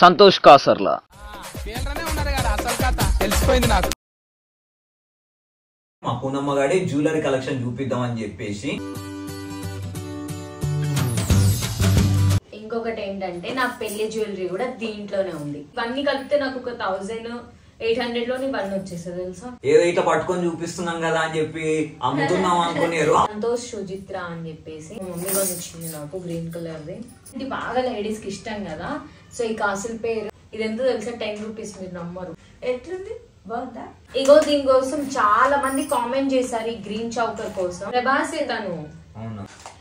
సంతోష్ కాసర్లా. మా పూనమ్మ గాడి jewellery collection చూపిద్దామని చెప్పేసి. ఇంకొకటి ఏంటంటే నా పెళ్లి జ్యువెలరీ కూడా దీంట్లోనే ఉంది. ఇవన్నీ కలిపితే నాకు ఒక 1800 లోని ఇవన్నీ వచ్చేస్తుంది తెలుసా. ఏదో ఇట్లా పట్టుకొని చూపిస్తున్నాం కదా అని చెప్పి అమ్ముతున్నాం అనుకున్నారు. సంతోష్ సుజిత్ర అని చెప్పేసి మమ్మీ వాళ్ళు ఇచ్చింది నాకు గ్రీన్ కలర్ ది. ఇది బాగా లేడీస్ కి ఇష్టం కదా. సో ఈ కాసుల పేరు ఇది ఎంతో తెలుసా 10 రూపీస్. మీరు నమ్మరు. ఎట్లుంది బాగుందా? ఇగో దీనికోసం చాలా మంది కామెంట్ చేశారు ఈ గ్రీన్ చౌకర్ కోసం. ప్రభాస్ తను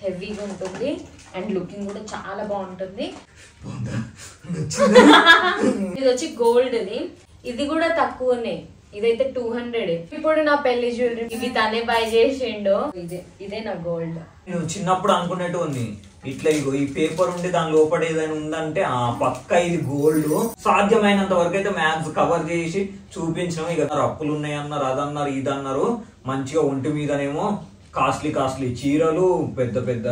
హెవీగా ఉంటుంది అండ్ లుకింగ్ కూడా చాలా బాగుంటుంది. ఇది వచ్చి గోల్డ్ ఇది కూడా తక్కువనే. ఇదైతే 200. ఇప్పుడు నా పెళ్లి జ్యువెలరీ ఇవి తనే బై చేసిండో. ఇదే నా గోల్డ్. నేను చిన్నప్పుడు అనుకున్నట్టు ఉంది ఇట్లా ఇగో ఈ పేపర్ ఉండి దాని లోపల ఏదైనా ఉందంటే ఆ పక్క ఇది గోల్డ్. సాధ్యమైనంత వరకు అయితే మ్యాథ్స్ కవర్ చేసి చూపించాం. ఇక అప్పులు ఉన్నాయన్నారు, అదన్నారు, ఇదన్నారు. మంచిగా ఒంటి మీదనేమో కాస్ట్లీ చీరలు, పెద్ద పెద్ద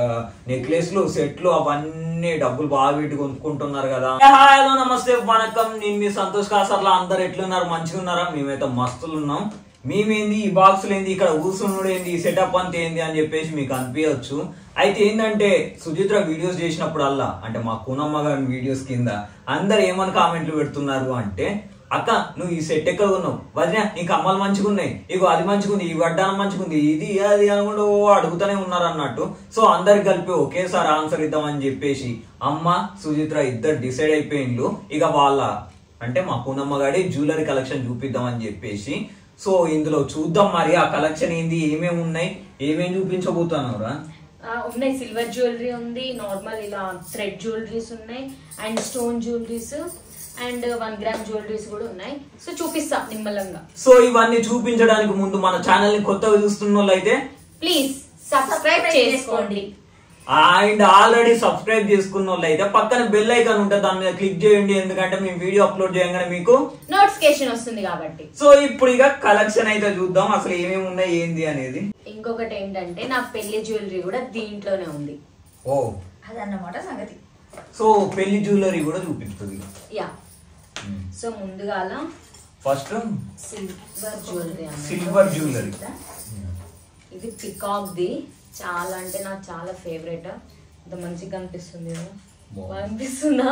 నెక్లెస్లు, సెట్లు, అవన్నీ డబ్బులు బాగా పెట్టి కొనుక్కుంటున్నారు కదా. హలో నమస్తే వనకం, నేను మీ సంతోష్ కాసర్లా. అందరు ఎట్లున్నారు? మంచిగా ఉన్నారా? మేమైతే మస్తులు ఉన్నాం. మేమేంది ఈ బాక్సులు ఏంది, ఇక్కడ కూర్చున్నాడు ఏంది, ఈ సెటప్ అంతా ఏంది అని చెప్పేసి మీకు అనిపించచ్చు. అయితే ఏంటంటే సుజిత్ర వీడియోస్ చేసినప్పుడల్లా అంటే మా కూనమ్మ గారి వీడియోస్ కింద అందరు ఏమని కామెంట్లు పెడుతున్నారు అంటే, అక్క నువ్వు ఈ సెట్ ఎక్కడ ఉన్నావు, వదినా నీకు అమ్మలు మంచిగా ఉన్నాయి, ఇగో అది మంచిగుంది, ఈ వడ్డానం మంచిగుంది, ఇది అది అనుకుంటూ అడుగుతూనే ఉన్నారు అన్నట్టు. సో అందరికి కలిపి ఒకేసారి ఆన్సర్ ఇద్దామని చెప్పేసి అమ్మ సుజిత్ర ఇద్దరు డిసైడ్ అయిపోయిండ్లు. ఇక వాళ్ళ అంటే మా పూనమ్మ గాడి జ్యువెలరీ కలెక్షన్ చూపిద్దామని చెప్పేసి. సో ఇందులో చూద్దాం మరి ఆ కలెక్షన్ ఏంది, ఏమేమి ఉన్నాయి, ఏమేమి చూపించబోతున్నారా. ఉన్నాయి సిల్వర్ జ్యువెలరీ ఉంది, నార్మల్ ఇలా థ్రెడ్ జ్యువెలరీస్ ఉన్నాయి, and stone jewelleries and 1 gram jewelleries కూడా ఉన్నాయి. సో చూపిస్తా నిమ్మలంగా. సో ఇవన్నీ చూపించడానికి ముందు మన ఛానల్ ని కొత్తగా చూస్తున్న వాళ్ళు అయితే ప్లీజ్ సబ్స్క్రైబ్ చేసుకోండి. అండ్ ఆల్రెడీ సబ్స్క్రైబ్ చేసుకున్న వాళ్ళు అయితే పక్కన బెల్ ఐకాన్ ఉంటుంది, దాని మీద క్లిక్ చేయండి. ఎందుకంటే మేము వీడియో అప్లోడ్ చేయగానే మీకు నోటిఫికేషన్ వస్తుంది కాబట్టి. సో ఇప్పుడు ఇక కలెక్షన్ అయితే చూద్దాం అసలు ఏమేమి ఉన్నాయి ఏంది అనేది. ఇంకొకటి ఏంటంటే నా పెళ్లి జ్యువెలరీ కూడా దీంట్లోనే ఉంది. ఓ అదన్నమాట సంగతి. సో పెళ్లి జ్యువెలరీ కూడా చూపిస్తుంది. యా. సో ముందుగాల ఫస్ట్ సిల్వర్ జ్యువెలరీ. ఇది పికాక్ ది. చాలా అంటే నాకు చాలా ఫేవరెట్. ఇంత మంచిగా అనిపిస్తుంది కదా. అనిపిస్తుందా?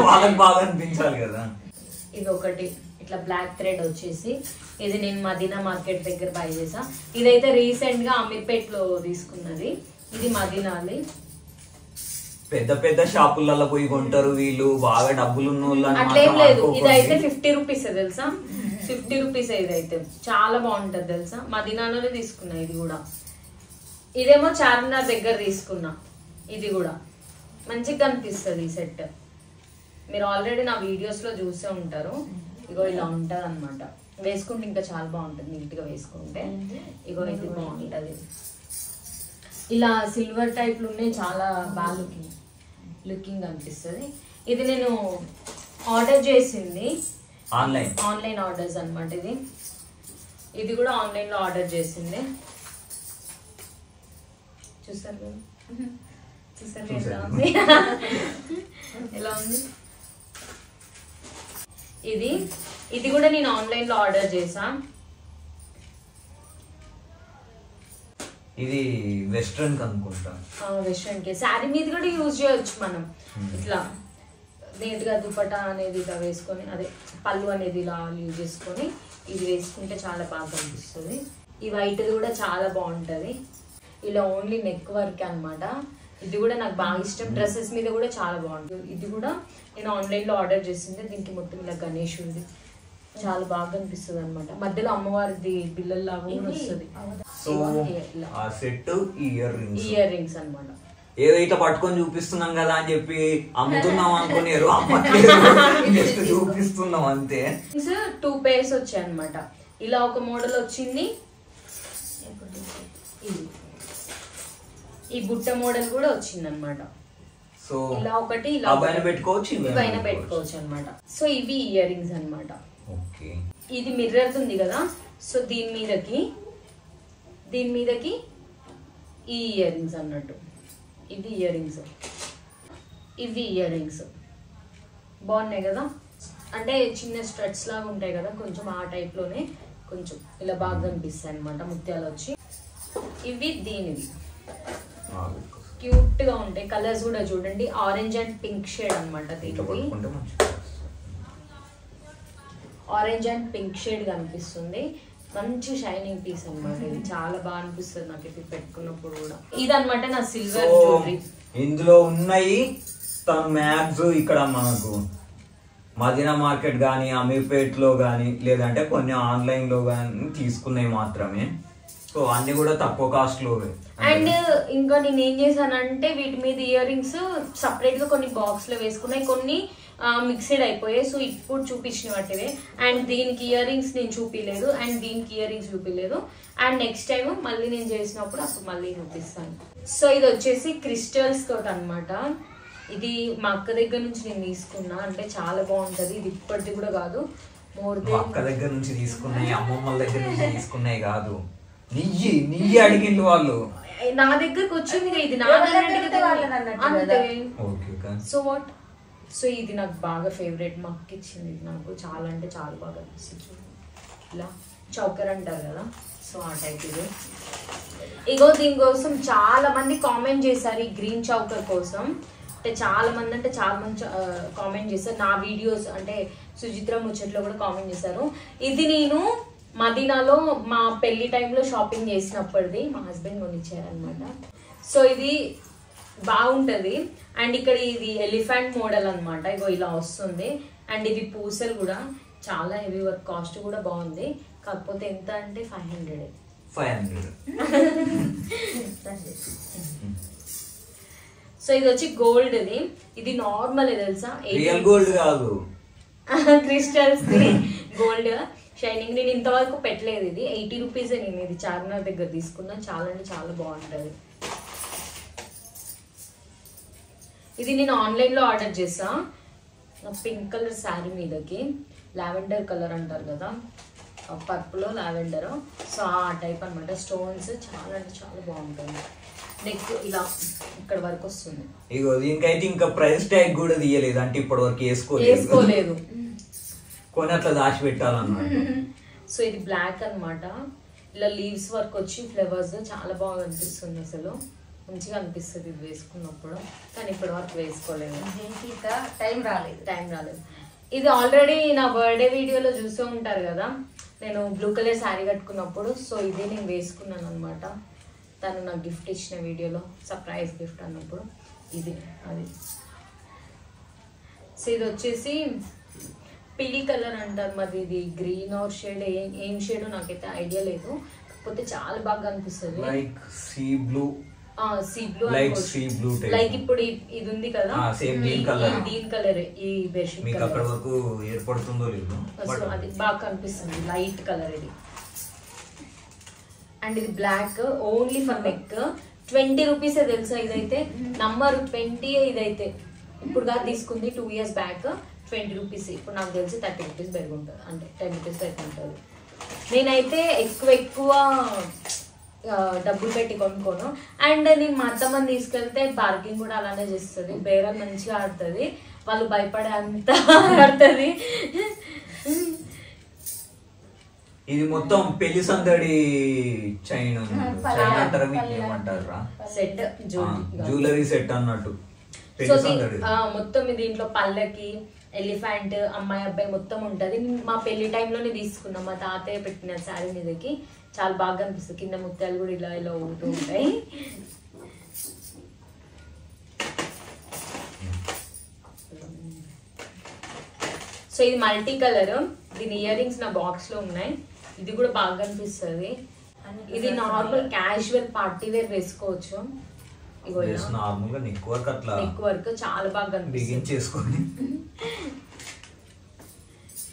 వాళ్ళకి బాగా అనిపించాలి కదా. ఇది ఒకటి ఇట్లా బ్లాక్ థ్రెడ్ వచ్చేసి ఇది నేను మదీనా మార్కెట్ దగ్గర బై చేసా. ఇదైతే రీసెంట్ గా అమీర్పేట్లో తీసుకున్నది. ఇది మదీనాది. పెద్ద పెద్ద షాపులలో పోయి కొంటారు వీళ్ళు, బాగా డబ్బులు ఉన్న వాళ్ళు. అట్లేం లేదు. ఇదైతే 50 రూపీస్ తెలుసా. 50 రూపీస్. ఇదైతే చాలా బాగుంటది తెలుసా. మదీనాలోనే తీసుకున్నా. ఇది కూడా ఇదేమో చార్మినార్ దగ్గర తీసుకున్నా. ఇది కూడా మంచిగా అనిపిస్తుంది ఈ సెట్. మీరు ఆల్రెడీ నా వీడియోస్ లో చూసే ఉంటారు. ఇగో ఇలా ఉంటది అనమాట. వేసుకుంటే ఇంకా చాలా బాగుంటుంది నీట్ గా వేసుకుంటే. ఇగో ఇది బాగుంటది. ఇలా సిల్వర్ టైప్ ఉన్నాయి, చాలా బాగా లుకింగ్ అనిపిస్తుంది. ఇది నేను ఆర్డర్ చేసింది ఆన్లైన్ ఆర్డర్స్ అనమాట. ఇది కూడా ఆన్లైన్ లో ఆర్డర్ చేసింది. చూసారు ఎలా ఉంది. ఇది కూడా నేను ఆన్లైన్ లో ఆర్డర్ చేసా. ఇది వెస్ట్రన్ అనుకుంటా. వెస్ట్రన్ కి శారీ మీద కూడా యూజ్ చేయొచ్చు మనం. ఇట్లా నీట్ గా దుపట్టా అనేది ఇలా వేసుకొని, అదే పళ్ళు అనేది ఇలా యూజ్ చేసుకొని ఇది వేసుకుంటే చాలా బాగా అనిపిస్తుంది. ఈ వైట్ కూడా చాలా బాగుంటది. ఇలా ఓన్లీ నెక్ వర్క్ అనమాట. ఇది కూడా నాకు బాగా ఇష్టం. డ్రెస్సెస్ మీద కూడా చాలా బాగుంటుంది. ఇది కూడా నేను ఆన్లైన్ లో ఆర్డర్ చేసింది. దీనికి మొత్తం ఇలా గణేశుడిది చాలా బాగా అనిపిస్తుంది అనమాట. మధ్యలో అమ్మవారిది బిల్లల్లాగా కూడా వస్తుంది. సో ఆ సెట్ ఇయర్ రింగ్స్ అనమాట. ఏదో ఇట్లా పట్టుకొని చూపిస్తున్నాం కదా అని చెప్పి అమ్ముతున్నాం అనుకున్నారు. జస్ట్ చూపిస్తున్నాం అంతే. 2 pairs వచ్చాయి అనమాట. ఇలా ఒక మోడల్ వచ్చింది. ఈ బుట్ట మోడల్ కూడా వచ్చింది అనమాట. సో ఇలా ఒకటి ఇలా పెట్టుకోవచ్చు అనమాట. సో ఇవి ఇయర్ రింగ్స్ అనమాట. ఇది మిర్రర్ ఉంది కదా. సో దీని మీదకి ఈ ఇయర్ రింగ్స్ అన్నట్టు. ఇవి ఇయర్ రింగ్స్. బాగున్నాయి కదా, అంటే చిన్న స్ట్రెట్స్ లాగా ఉంటాయి కదా కొంచెం ఆ టైప్ లోనే కొంచెం ఇలా బాగా కనిపిస్తాయి అనమాట ముత్యాలు వచ్చి. ఇవి దీనివి క్యూట్ గా ఉంటాయి. కలర్స్ కూడా చూడండి, ఆరెంజ్ అండ్ పింక్ షేడ్ అనమాట. దీనికి ఆరెంజ్ అండ్ పింక్ షేడ్ కనిపిస్తుంది. మంచి షైనింగ్ పీస్ అనమాట. ఇది చాలా బాగా అనిపిస్తుంది నాకు ఇది పెట్టుకున్నప్పుడు కూడా. ఇదనమాట నా సిల్వర్ జ్యువెలరీ. ఇందులో ఉన్నాయి తన మ్యాగ్స్ ఇక్కడ మనకు మదీనా మార్కెట్ కానీ అమీర్పేట్ లో కానీ లేదంటే కొన్ని ఆన్లైన్ లో కానీ తీసుకున్నాయి మాత్రమే. సో అన్ని కూడా తక్కువ కాస్ట్ లో. అండ్ ఇంకా నేను ఏం చేశానంటే వీటి మీద ఇయర్ రింగ్స్ సపరేట్ గా కొన్ని బాక్స్ లో వేసుకున్నాయి, కొన్ని మిక్స్డ్ అయిపోయాయి. సో ఇప్పుడు చూపించిన వాటివే. అండ్ దీనికి ఇయర్ రింగ్స్ నేను చూపించలేదు, అండ్ దీనికి ఇయర్ రింగ్స్ చూపించలేదు. అండ్ నెక్స్ట్ టైం మళ్ళీ నేను చేసినప్పుడు అప్పుడు మళ్ళీ చూపిస్తాను. సో ఇది వచ్చేసి క్రిస్టల్స్ తోటి అనమాట. ఇది మా అక్క దగ్గర నుంచి నేను తీసుకున్నా, అంటే చాలా బాగుంటది. ఇది ఇప్పటిది కూడా కాదు, అక్క దగ్గర నుంచి తీసుకున్నాయి, అమ్మమ్మల దగ్గర నుంచి తీసుకున్నాయి కాదు, నెయ్యి అడిగింది వాళ్ళు. నా దగ్గరకు వచ్చింది ఇది నా సో వాట్. సో ఇది నాకు బాగా ఫేవరెట్, మా అక్క ఇచ్చింది. ఇది నాకు చాలా అంటే చాలా బాగా అనిపిస్తుంది. ఇలా చౌకర్ అంటారు కదా, సో ఆ టైప్ ఇది. ఇగో దీనికోసం చాలా మంది కామెంట్ చేశారు, ఈ గ్రీన్ చౌకర్ కోసం. అంటే చాలా మంది కామెంట్ చేశారు. నా వీడియోస్ అంటే సుచిత్ర ముచ్చట్లో కూడా కామెంట్ చేశారు. ఇది నేను మదీనాలో మా పెళ్లి టైంలో షాపింగ్ చేసినప్పటిది మా హస్బెండ్ కొనిచ్చారనమాట. సో ఇది బాగుంటది. అండ్ ఇక్కడ ఇది ఎలిఫెంట్ మోడల్ అనమాట. ఇగో ఇలా వస్తుంది. అండ్ ఇది పూసలు కూడా చాలా హెవీ వర్క్, కాస్ట్ కూడా బాగుంది. కాకపోతే ఎంత అంటే 500. సో ఇది వచ్చి గోల్డ్. ఇది నార్మల్ తెలుసా, రియల్ గోల్డ్ కాదు, క్రిస్టల్స్ గోల్డ్ షైనింగ్. నేను ఇంతవరకు పెట్టలేదు. ఇది 80 రూపీస్. నేను ఇది చార్మినార్ దగ్గర తీసుకున్నా. చాలా అంటే చాలా బాగుంటది. ఇది నేను ఆన్లైన్ లో ఆర్డర్ చేసా, పింక్ కలర్ శారీ మీదకి. లావెండర్ కలర్ అంటారు కదా, పర్పుల్ లావెండర్. సో ఆ టైప్ అనమాట. స్టోన్స్ చాలా అంటే చాలా బాగుంటుంది. నెక్ ఇలా ఇక్కడ వరకు వస్తుంది. ఇగో దీనికైతే ఇంకా ప్రైస్ ట్యాగ్ కూడా తీయలేదు, అంటే ఇప్పటి వరకు వేసుకోలేదు, కొని అట్లా దాచి పెట్టాలన్నమాట. సో ఇది బ్లాక్ అనమాట. ఇలా లీవ్స్ వర్క్ వచ్చి ఫ్లవర్స్ చాలా బాగా అనిపిస్తుంది. అసలు మంచిగా అనిపిస్తుంది ఇది వేసుకున్నప్పుడు. కానీ ఇప్పటి వరకు వేసుకోలేదు, టైం రాలేదు. ఇది ఆల్రెడీ నా బర్త్డే వీడియోలో చూసే ఉంటారు కదా, నేను బ్లూ కలర్ శారీ కట్టుకున్నప్పుడు. సో ఇదే నేను వేసుకున్నాను అనమాట. తను నాకు గిఫ్ట్ ఇచ్చిన వీడియోలో, సర్ప్రైజ్ గిఫ్ట్ అన్నప్పుడు ఇది అది. సో ఇది వచ్చేసి పిలి కలర్ అంటారు, మరి ఇది గ్రీన్ ఆర్ షేడ్, ఏం షేడ్ నాకైతే ఐడియా లేదు. కాకపోతే చాలా బాగా అనిపిస్తుంది. లైక్ సీ బ్లూ, లైక్ ఇప్పుడు ఇది ఉంది కదా, దీని కలర్ ఈ బెడ్షీట్ మీకు అక్కడ వరకు ఏర్పడుతుందో లేదో. సో అది బాగా కనిపిస్తుంది, లైట్ కలర్ ఇది. అండ్ ఇది black, only for neck. 20 rupees తెలుసా ఇదైతే. నంబర్ 20 ఇదైతే. ఇప్పుడు కాదు తీసుకుంది, 2 years బ్యాక్. 20 రూపీస్. ఇప్పుడు నాకు తెలిసి 30 రూపీస్ పెరుగుంటుంది, అంటే 10 రూపీస్ పెరుగుంటుంది. నేనైతే ఎక్కువ డబ్బులు పెట్టి కొనుక్కోను. అండ్ నేను మా అత్తమ్మని తీసుకెళ్తే బార్గింగ్ కూడా అలానే చేస్తుంది, బేరం మంచిగా ఆడుతుంది. వాళ్ళు భయపడే అంత ఆడుతుంది. ఇది మొత్తం పెళ్లి సందడి చైన్ అంటారా, మీకు ఏమంటారా, సెట్ జ్యువెలరీ సెట్ అన్నట్టు. సో మొత్తం దీంట్లో పల్లకి, ఎలిఫెంట్, అమ్మాయి అబ్బాయి మొత్తం ఉంటది. మా పెళ్లి టైంలోనే తీసుకున్నాం, మా తాతయ్య పెట్టిన శారీ మీదకి. చాలా బాగా అనిపిస్తుంది. కింద ముత్యాలు కూడా ఇలా ఇలా ఉంటూ ఉంటాయి. సో ఇది మల్టీ కలర్. దీని ఇయర్ రింగ్స్ నా బాక్స్ లో ఉన్నాయి. ఇది కూడా బాగా అనిపిస్తుంది. ఇది నార్మల్ క్యాజువల్ పార్టీ వేర్ వేసుకోవచ్చు. నెక్ వర్క్ చాలా బాగా అనిపిస్తుంది.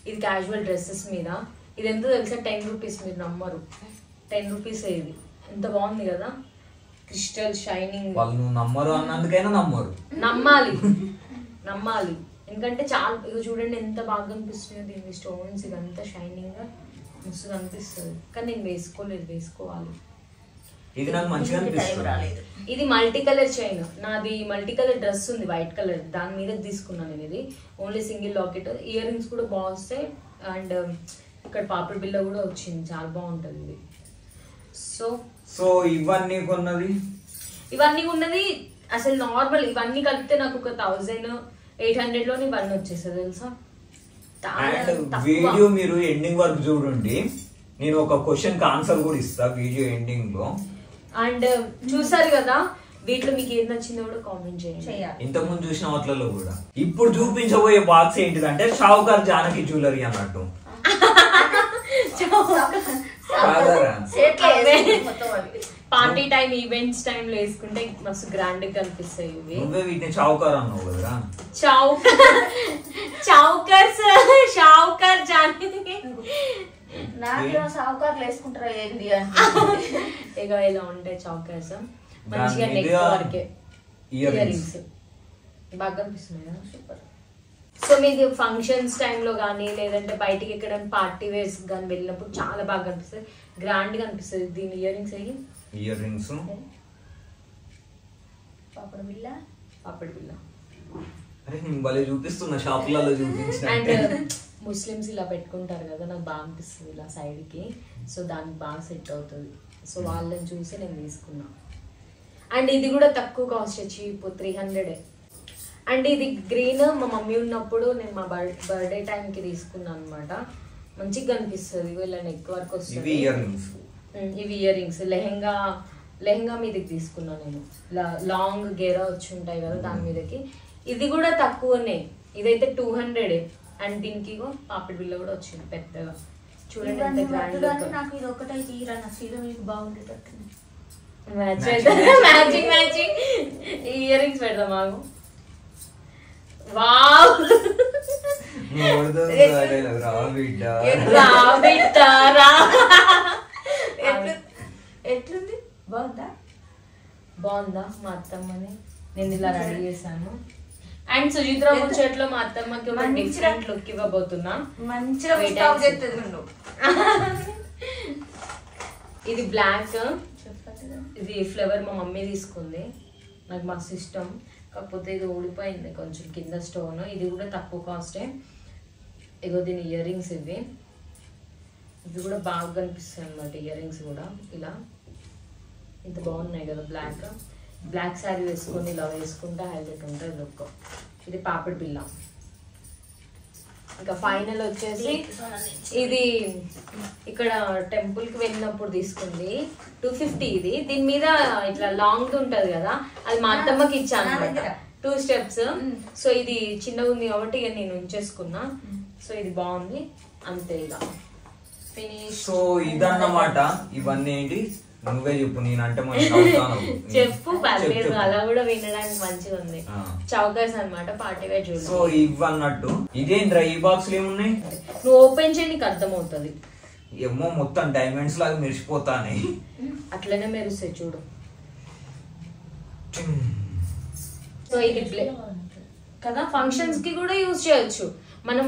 ఇది క్యాజువల్ డ్రెస్సెస్ మీద. ఇది ఎంత తెలుసా, 10 రూపీస్. మీరు నమ్మరు, 10 రూపీస్. ఇది ఎంత బాగుంది కదా, క్రిస్టల్ షైనింగ్. వాళ్ళు నమ్మరు అన్నందుకైనా నమ్మాలి. ఎందుకంటే చాలా ఇక చూడండి ఎంత బాగా అనిపిస్తుంది. దీని స్టోన్స్ ఇదంతా షైనింగ్ గా మస్తు అనిపిస్తుంది. కానీ నేను వేసుకోవాలి. ఇది నాకు మంచిగా అనిపిస్తుంది. ఇది మల్టీ కలర్ చైన్, నాది మల్టీ కలర్ డ్రెస్ ఉంది వైట్ కలర్, దాని మీద తీసుకున్నాను నేను. ఇది only single locket. Ear rings కూడా బాగుస్తాయి అండ్ ఇక్కడ పాపిడి బిల్ల కూడా వచ్చింది, చాలా బాగుంటుంది ఇది. సో ఇవన్నీ ఉన్నది అసలు నార్మల్ ఇవన్నీ కలిపితే నాకు ఒక 1800 లోనే ఇవన్నీ వచ్చేస్తుంది తెలుసా. అండ్ వీడియో మీరు ఎండింగ్ వరకు చూడండి, నేను ఒక క్వశ్చన్ కి ఆన్సర్ కూడా ఇస్తా వీడియో ఎండింగ్ లో. అండ్ చూసారు కదా, వీటిలో మీకు ఏది నచ్చిందో కూడా కామెంట్ చేయండి. ఇంతకు ముందు చూసిన వాటిలో కూడా. ఇప్పుడు చూపించబోయే బాక్స్ ఏంటిదంటే షావుకార్ జానకి జ్యువెలరీ అన్నట్టు. పార్టీ టైం ఈవెంట్స్ టైం లో వేసుకుంటే మస్తు గ్రాండ్ గా కనిపిస్తాయి ఇవి. నువ్వే వీటిని షావుకార్ అన్నావు కదరా. షావుకార్ జానకి షావుకార్లు వేసుకుంటారా ఏంటి ఇక ఇలా ఉంటాయి చౌకర్స్, మంచిగా నెక్ వరకే ఇయర్ రింగ్స్ బాగా కనిపిస్తున్నాయి కదా, సూపర్. సో మీది ఫంక్షన్స్ టైంలో కానీ లేదంటే బయటికి ఎక్కడ పార్టీ వేర్స్ కానీ వెళ్ళినప్పుడు చాలా బాగా కనిపిస్తుంది, గ్రాండ్ గా అనిపిస్తుంది. దీని ear rings ear rings papdi బిల్ల అరే నేను భలే చూపిస్తున్నా, షాపులలో చూపించిన. అండ్ ముస్లిమ్స్ ఇలా పెట్టుకుంటారు కదా, నాకు బాగా అనిపిస్తుంది ఇలా సైడ్ కి, సో దానికి బాగా సెట్ అవుతుంది. సో వాళ్ళని చూసి నేను తీసుకున్నా. అండ్ ఇది కూడా తక్కువ కాస్ట్, చీప్ 300. అండ్ ఇది గ్రీన్ మా మమ్మీ ఉన్నప్పుడు నేను మా బర్త్డే టైంకి తీసుకున్నాను అనమాట. మంచిగా కనిపిస్తుంది, ఇలా నెక్ వర్క్ వస్తుంది. ఇవి ఇయర్ రింగ్స్ లెహంగా మీదకి తీసుకున్నాను నేను. లాంగ్ గేరా వచ్చి ఉంటాయి కదా దాని మీదకి. ఇది కూడా తక్కువనే, ఇదైతే 200. అండ్ దీనికి పాపిడి బిల్ల కూడా వచ్చింది పెద్దగా, చూడండి ఎంత గ్రాండ్. నాకు ఇది ఒకటే తీరా నచ్చదు, మీకు బాగుండేటట్టు మ్యాచింగ్ ఇయర్ రింగ్స్ పెడదాం మాకు. వావ్ ఎట్లుంది, బాగుందా? మా అత్తమ్మని నేను ఇలా రెడీ చేశాను. అండ్ సుజిత్ర ముచ్చట్లో మా అత్తమ్మకి ఒక డిఫరెంట్ లుక్ ఇవ్వబోతున్నా. ఇది బ్లాక్, ఇది ఫ్లవర్ మా మమ్మీ తీసుకుంది, నాకు మస్తు ఇష్టం. కాకపోతే ఇది ఊడిపోయింది కొంచెం కింద స్టోన్. ఇది కూడా తక్కువ కాస్టే. ఇగో దీని ఇయర్ రింగ్స్ ఇవి కూడా బాగా కనిపిస్తాయి అన్నమాట. ఇయర్ రింగ్స్ కూడా ఇలా ఇంత బాగున్నాయి కదా. బ్లాక్ శారీ వేసుకొని ఇలా వేసుకుంటే హైలైట్ ఉంటుంది లుక్. ఇది పాపిడి బిల్ల. ఇంకా ఫైనల్ వచ్చేసి ఇది ఇక్కడ టెంపుల్ కి వెళ్ళినప్పుడు తీసుకుంది 250. ఇది దీని మీద ఇట్లా లాంగ్ ఉంటది కదా, అది మా అత్తమ్మకి ఇచ్చాను అనమాట, 2 స్టెప్స్. సో ఇది చిన్నగా ఉంది కాబట్టి ఇక నేను ఉంచేసుకున్నా. సో ఇది బాగుంది అంతే, ఇలా ఫినిష్. సో ఇదన్నమాట. ఇవన్నీ ఏంటి నువ్వే చెప్పు, నేనంటే చెప్పు పర్లేదు, అలా కూడా వినడానికి మంచిగా ఉంది. చౌకర్స్ అన్నమాట, పార్టీ వేర్ జ్యువెలరీ. సో ఇవన్నట్టు. ఇదేంద్రా ఈ బాక్స్ ఏమున్నాయి? నువ్వు ఓపెన్ చేయి, నీకు అర్థమవుతుంది. ఏమో మొత్తం డైమండ్స్ లాగా మెరిసిపోతానే, అట్లనే మెరుస్తాయి చూడు. సో ఇది కదా ఫంక్షన్స్ కి కూడా యూజ్ చేయొచ్చు. మనం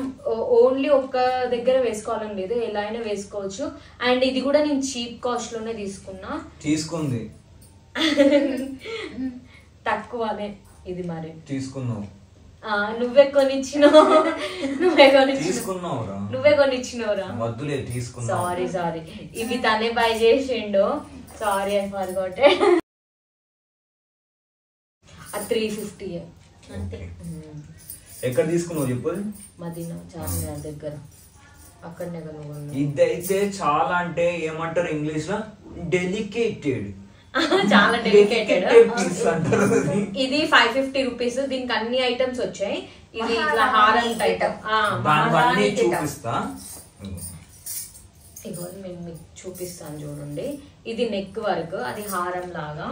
ఓన్లీ ఒక్క దగ్గర వేసుకోవాలని లేదు, ఎలా అయినా వేసుకోవచ్చు. అండ్ ఇది కూడా నేను చీప్ కాస్ట్ లోనే తీసుకుంది తక్కువనే. ఇది మరి తీసుకున్నావు, నువ్వే కొనిచ్చినవురా. వద్దులే తీసుకున్నా. సారీ ఇవి తనే బై చేసిండు, సారీ ఐ ఫర్గాట్. 350 అంతే. ఎక్కడ తీసుకున్నావు చెప్పు? మదీనా చార్మినార్ దగ్గర, అక్కడనే కదా. ఇదైతే చాలా అంటే ఏమంటారు ఇంగ్లీష్ లో, డెలికేటెడ్, చాలా డెలికేటెడ్ పీస్ అంటారు. ఇది 550 రూపీస్. దీనికి అన్ని ఐటమ్స్ వచ్చాయి. ఇది ఇట్లా హారం టైప్, చూపిస్తా. ఇగో నేను మీకు చూపిస్తాను చూడండి. ఇది నెక్ వర్క్, అది హారం లాగా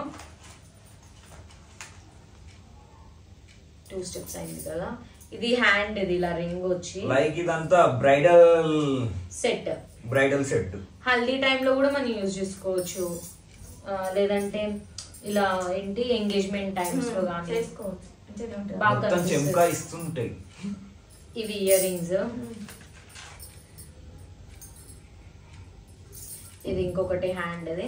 2 స్టెప్స్ అయింది కదా. ఇది హ్యాండ్, ఇది ఇలా రింగ్ వచ్చి లైక్ ఇదంతా బ్రైడల్ సెట్. హల్దీ టైమ్ లో కూడా మనం యూజ్ చేసుకోవచ్చు, లేదంటే ఇలా ఏంటి ఎంగేజ్మెంట్ టైమ్స్ లో కానీ చేసుకోవచ్చు. బాగా ఇస్తుంటాయి. ఇవి ఇయర్ రింగ్స్. ఇది ఇంకొకటి హ్యాండ్, అది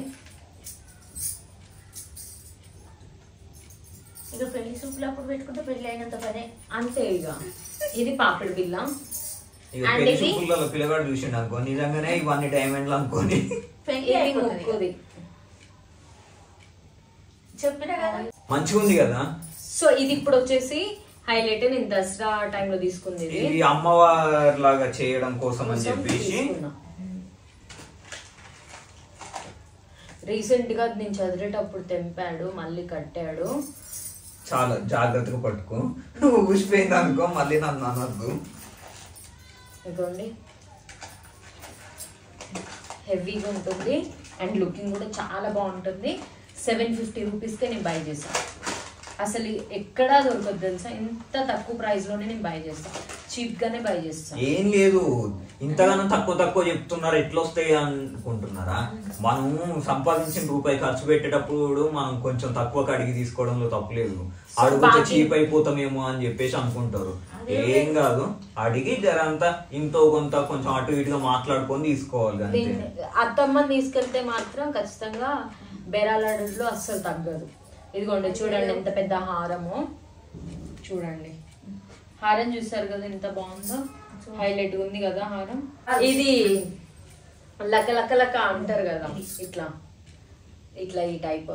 ఇక పెళ్లి సూపులు అప్పుడు పెట్టుకుంటే పెళ్లి అయినంత పనే. అంతే ఇక. ఇది పాపిడి బిల్ల. ఇక పెళ్లి సూపులలో పిల్లగాడు చూసిండు అనుకో నిజంగానే ఇవన్నీ డైమండ్లు అనుకోని పెళ్లి అయిపోతుంది. చెప్పినా కదా మంచిగా ఉంది కదా. సో ఇది ఇప్పుడు వచ్చేసి హైలైట్. నేను దసరా టైంలో తీసుకుంది. ఇది అమ్మవారి లాగా చేయడం కోసం అని చెప్పేసి రీసెంట్ గా నేను చదివేటప్పుడు తెంపాడు, మళ్ళీ కట్టాడు. చాలా జాగ్రత్తగా పట్టుకో, నువ్వు ఊసిపోయింది అనుకో మళ్ళీ నన్ను అనొద్దు. ఇదిగోండి, హెవీగా ఉంటుంది అండ్ లుకింగ్ కూడా చాలా బాగుంటుంది. 750 రూపీస్కే నేను బై చేశాను. అసలు ఎక్కడా దొరకదు తెలుసా, ఇంత తక్కువ ప్రైస్ లోనే నేను బై చేస్తాను. చీప్ గానే బై చేస్తాను. ఏం లేదు, ఇంతగానో తక్కువ చెప్తున్నారు, ఎట్లా వస్తాయి అనుకుంటున్నారా? మనం సంపాదించిన రూపాయి ఖర్చు పెట్టేటప్పుడు మనం కొంచెం తక్కువ అడిగి తీసుకోవడంలో తప్పులేదు. అడుగుతే చీప్ అయిపోతామేమో అని చెప్పేసి అనుకుంటారు. ఏం కాదు, అడిగి జరంతా ఇంతో కొంత కొంచెం అటు ఇటుగా మాట్లాడుకొని తీసుకోవాలి. అత్తమ్మని తీసుకెళ్తే మాత్రం ఖచ్చితంగా బేరాలాడలో అస్సలు తగ్గదు. ఇదిగోండి చూడండి ఎంత పెద్ద హారము. చూడండి హారం చూసారు కదా ఎంత బాగుందో, హైలైట్ ఉంది కదా హారం. ఇది లక్క లక్క లక్క అంటారు కదా, ఇట్లా ఇట్లా ఈ టైప్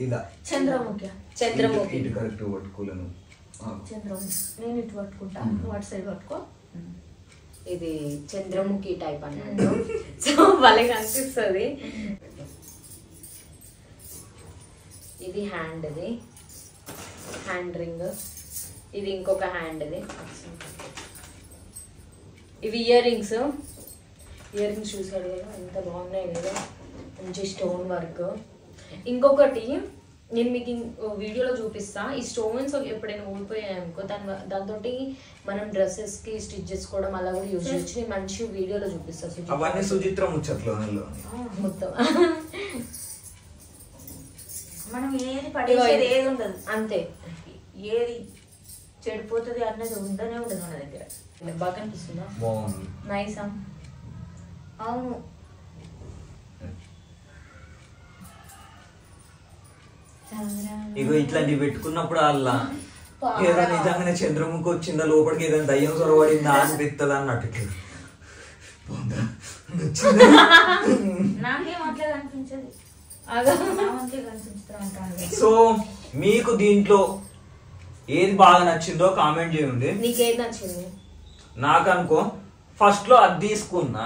ఇలా చంద్రముఖి. చంద్రముఖి కరెక్ట్ పట్టుకోలేను. చంద్రముఖి నేను ఇటు పట్టుకుంటా, నువ్వు అటు సైడ్ పట్టుకో. ఇది చంద్రముఖి టైప్ అన్నట్టు. సో వాళ్ళకి అనిపిస్తుంది. ఇది హ్యాండ్, ఇది హ్యాండ్ రింగ్. ఇది ఇంకొక హ్యాండ్. ఇవి ఇయర్ రింగ్స్. ఇయర్ రింగ్స్ చూసాడు కదా ఎంత బాగున్నాయి కదా, మంచి స్టోన్ వర్క్. ఇంకొకటి నేను మీకు వీడియోలో చూపిస్తా. ఈ స్టోన్స్ ఎప్పుడైనా ఊడిపోయాయి అనుకో దాంతో మనం డ్రెస్సెస్ కి స్టిచ్ చేసుకోవడం అలా కూడా యూజ్ చేయొచ్చు. నేను మంచి వీడియోలో చూపిస్తా. సుచిత్ర ముచ్చట్లో మొత్తం మనం ఏది పడేది ఏది ఉండదు, అంతే. ఏది చెడిపోతుంది అన్నది ఉండనే ఉండదు మన దగ్గర. బాగా కనిపిస్తుందా? బాగుంది, నైసా? అవును. ఇగో ఇట్లాంటివి పెట్టుకున్నప్పుడు అలా ఏదో నిజంగానే చంద్రముఖి వచ్చిందా లోపలికి, ఏదైనా దయ్యం సొరవడిందా అనిపిస్తుంది అన్నట్టు. నాకేం అట్లా కనిపించదు. సో మీకు దీంట్లో ఏది బాగా నచ్చిందో కామెంట్ చేయండి. నీకేది నచ్చింది? నాకు అనుకో ఫస్ట్ లో అది తీసుకున్నా,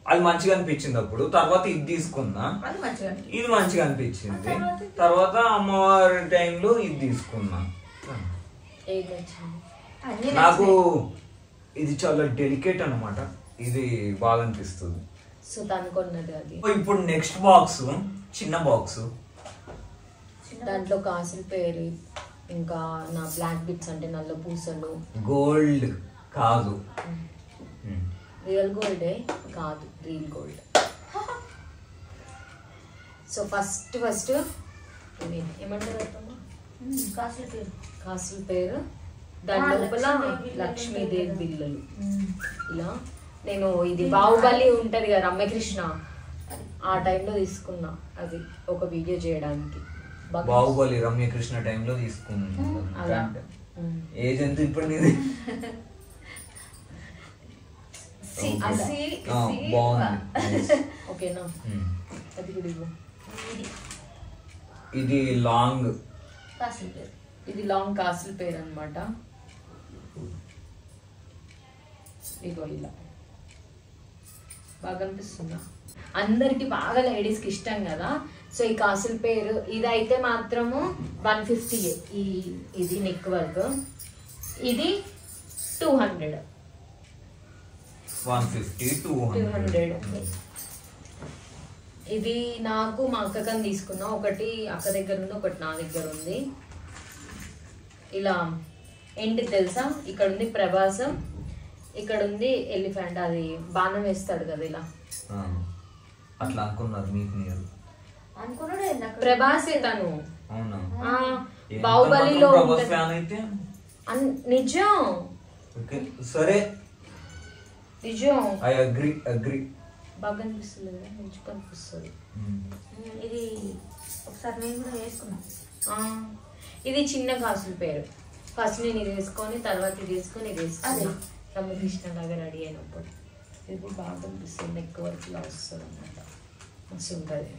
అది మంచిగా అనిపించింది. అప్పుడు తర్వాత ఇది తీసుకున్నా, ఇది మంచిగా అనిపించింది. తర్వాత అమ్మవారి టైంలో ఇది తీసుకున్నా. నాకు ఇది చాలా డెలికేట్ అన్నమాట, ఇది బాగా అనిపిస్తుంది. సో తనుకున్నది అది. ఇప్పుడు నెక్స్ట్ బాక్స్, చిన్న బాక్స్. దాంట్లో కాసుల పేరు, ఇంకా నా బ్లాక్ బిట్స్ అంటే నల్ల పూసలు. గోల్డ్ కాదు, రియల్ గోల్డే కాదు, రియల్ గోల్డ్. సో ఫస్ట్ ఏమంటారు కాసుల పేరు. దాని లోపల లక్ష్మీదేవి బిల్లలు. ఇలా నేను ఇది బాహుబలి ఉంటది కదా రమ్యకృష్ణ, ఆ టైంలో తీసుకున్నా అది ఒక వీడియో చేయడానికి. బాహుబలి రమ్యకృష్ణ టైంలో తీసుకున్నా. ఏజ్ ఎంత ఇప్పుడు నీది? బాగుంది, ఓకేనా? అది కూడా ఇవ్వు. ఇది లాంగ్, ఇది లాంగ్ కాసుల పేరు అనమాట. ఇగో ఇలా బాగా అనిపిస్తుందా? అందరికి బాగా లేడీస్ కి ఇష్టం కదా. సో ఈ కాసుల పేరు ఇదైతే మాత్రము 150. ఇది నెక్ వర్క్. ఇది 200. 150, 200. ఇది నాకు మా అక్కకని తీసుకున్నా. ఒకటి అక్క దగ్గర ఉంది, ఒకటి నా దగ్గర ఉంది. ఇలా ఏంటి తెలుసా, ఇక్కడ ఉంది ప్రభాసం, ఇక్కడ ఉంది ఎలిఫెంట్. అది బాణం వేస్తాడు కదా ఇలా. అట్లా అనుకున్నారు మీకు మీరు? ప్రభాసే తను. అవునా? బాహుబలిలో నిజం. సరే నిజం. I agree. బాగా అనిపిస్తుంది కదా, మంచిగా అనిపిస్తుంది. ఇది ఒకసారి నేను కూడా వేసుకున్నా. ఇది చిన్న కాసుల పేరు. ఫస్ట్ నేను ఇది వేసుకొని తర్వాత ఇది వేసుకొని ఇది వేసుకున్నా రమకృష్ణ లాగా రెడీ అయినప్పుడు. ఇది బాగా అనిపిస్తుంది, ఎక్కువ వరకు ఇలా వస్తుంది అన్నమాట, మస్తు ఉంటుంది.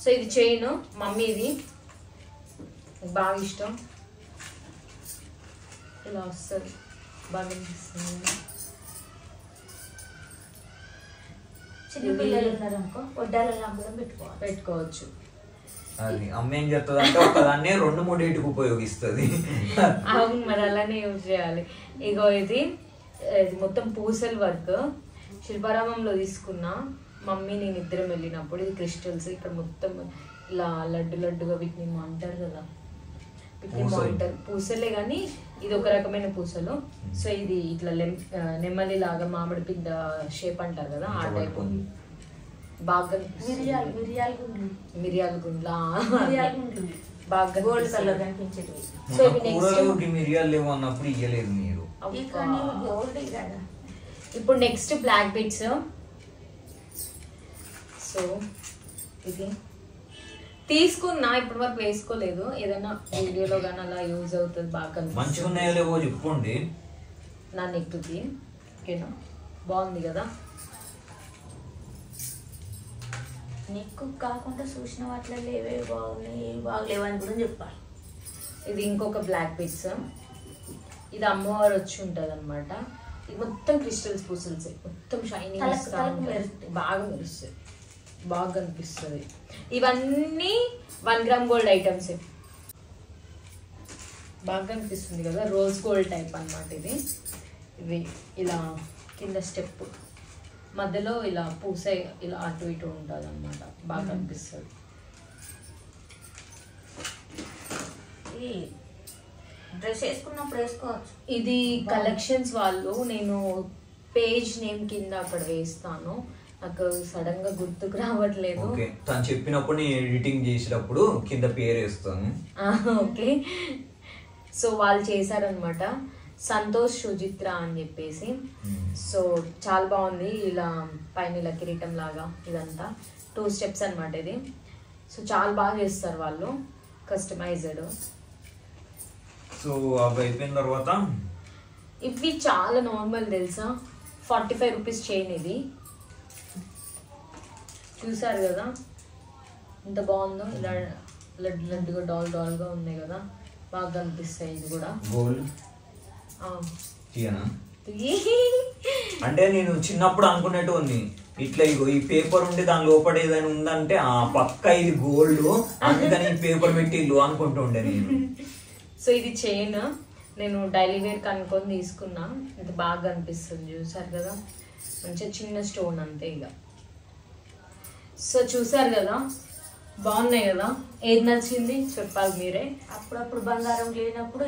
సో ఇది చైన్ మమ్మీది, బాగా ఇష్టం, ఇలా వస్తుంది, బాగా అనిపిస్తుంది. చిన్న పిల్లలు ఉన్నారు అనుకో వడ్డాలలో కూడా పెట్టుకోవచ్చు. అది అమ్మ ఏం చెప్తుంది అంటే ఒకదాన్నే 2-3 ఉపయోగిస్తుంది. అవును, మరి అలానే యూజ్ చేయాలి. ఇగో ఇది మొత్తం పూసల వర్క్ శిల్పారామంలో తీసుకున్నా. మమ్మీ నేను ఇద్దరం వెళ్ళినప్పుడు. ఇది క్రిస్టల్స్, ఇక్కడ మొత్తం ఇలా లడ్డు లడ్డుగా వీటిని అంటారు కదా, వీటిని బాగుంటారు పూసలే, కానీ ఇది ఒక రకమైన పూసలు. సో ఇది ఇట్లా నెమ్మలి లాగా మామిడి పింద షేప్ అంటారు కదా, ఆ టైప్ బాగా మిరియాల గుండ్లా బాగా గోల్డ్ కలర్ కనిపించేది. సో మిరియాలు లేవు అన్నప్పుడు ఇయ్యలేదు మీరు. ఇప్పుడు నెక్స్ట్ బ్లాక్ బీట్స్. సో ఇది తీసుకున్నా, ఇప్పటి వరకు వేసుకోలేదు, ఏదైనా వీడియోలో కానీ అలా యూజ్ అవుతుంది, బాగా మంచిగా ఉన్నాయో లేవో చెప్పుకోండి. నా నెక్కి ఓకేనా, బాగుంది కదా. నెక్కు కాకుండా చూసిన వాటిలో ఏవే బాగున్నాయి ఏవి బాగలేవు అని కూడా చెప్పాలి. ఇది ఇంకొక బ్లాక్ బీట్స్. ఇది అమ్మవారు వచ్చి ఉంటుంది అనమాట. ఇది మొత్తం క్రిస్టల్స్ పూసల్స్, మొత్తం షైనింగ్ బాగా మెరుస్తాయి, బాగా అనిపిస్తుంది. ఇవన్నీ 1 గ్రామ్ గోల్డ్ ఐటమ్స్, బాగా అనిపిస్తుంది కదా, రోజ్ గోల్డ్ టైప్ అన్నమాట. ఇవి ఇలా కింద స్టెప్ మధ్యలో ఇలా పూస ఇలా అటు ఇటు ఉంటుంది అనమాట, బాగా అనిపిస్తుంది. డ్రెస్ వేసుకున్నప్పుడు వేసుకోవచ్చు. ఇది కలెక్షన్స్ వాళ్ళు, నేను పేజ్ నేమ్ కింద అక్కడ వేస్తాను, నాకు సడన్ గా గుర్తుకు రావట్లేదు. తను చెప్పినప్పుడు నేను ఎడిటింగ్ చేసినప్పుడు కింద పేరు వేస్తాను. ఓకే, సో వాళ్ళు చేశారనమాట, సంతోష్ సుజిత్ర అని చెప్పేసి. సో చాలా బాగుంది, ఇలా పైన ఇలా కిరీటం లాగా ఇదంతా 2 స్టెప్స్ అనమాట ఇది. సో చాలా బాగా చేస్తారు వాళ్ళు, కస్టమైజ్డ్. సో అవి అయిపోయిన తర్వాత ఇవి చాలా నార్మల్ తెలుసా, 45 రూపీస్ చైన్. ఇది చూసారు కదా ఎంత బాగుందో, ఇలా లడ్డు లడ్డుగా డాల్ డాల్గా ఉన్నాయి కదా, బాగా అనిపిస్తాయి. ఇది కూడా గోల్డ్ అంటే నేను చిన్నప్పుడు అనుకున్నట్టు ఉంది, ఇట్లా ఇగో ఈ పేపర్ ఉండి దాని లోపల ఏదైనా ఉందంటే ఆ పక్క ఇది గోల్డ్, అందుకని ఈ పేపర్ పెట్టి ఇల్లు అనుకుంటుండే నేను. సో ఇది చైన్ నేను డైలీ వేర్ కనుక్కొని తీసుకున్నా, ఇది బాగా అనిపిస్తుంది. చూసారు కదా, మంచిగా చిన్న స్టోన్ అంతే ఇక. సో చూసారు కదా, బాగున్నాయి కదా, ఏది నచ్చింది చెప్పాలి మీరే. అప్పుడప్పుడు బంగారం లేనప్పుడు